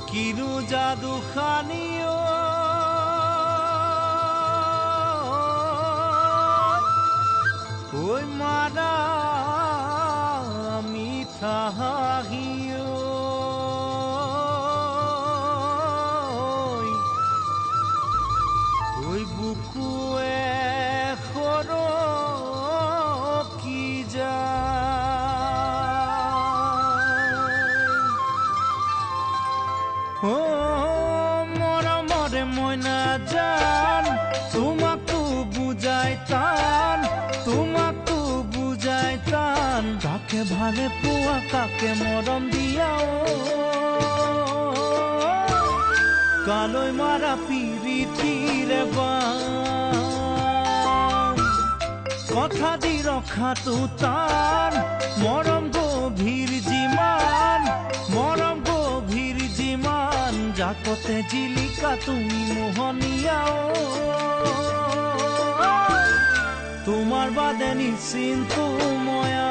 কিনো যাদু খানিও ওই মারা মিঠা হাহিও ওই বুকুয়ে খর কি যা ও মরমরে ময়না জান তোমাকো বুঝাইতাম তোমাকো বুঝাইতাম কাকে ভালে পোয়া কাকে মরম দিয়াও কালই মারা পিরিতিরে কথা দি রখাতো তান মরম গভীর জিমান মরম গভীর জিমান জাকতে জিলিকা তুমি মোহনিয়াও তোমার বাদে নিশ্চিন্ত ময়া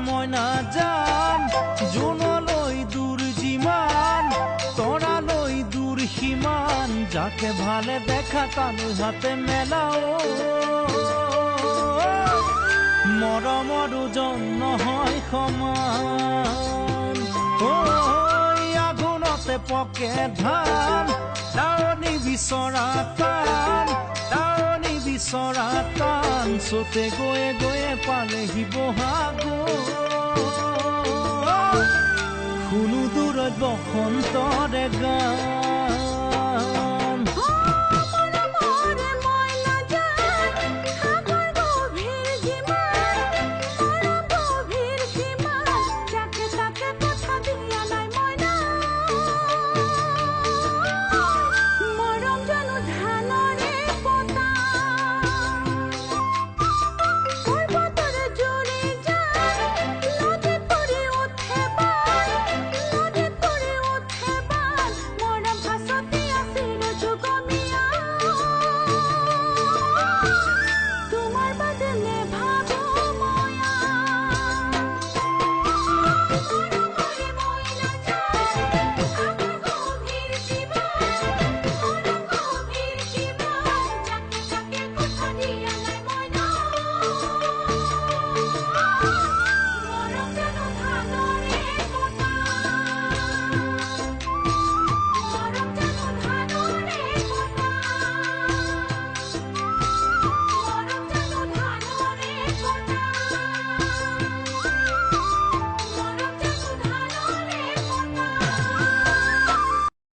ময়না জান জোনলৈ দূর জিমান তরালৈ দূর সীমান যাকে ভালে দেখা তালু হাতে মেলাও মরমর ওজন নহয় সমান আগুনতে পকে ধান দাৱনি বিচৰা টান দাৱনি বিচৰা টান চতে গয়ে গয়ে পালেহি বহাগো শুনো দূৰত বসন্তৰে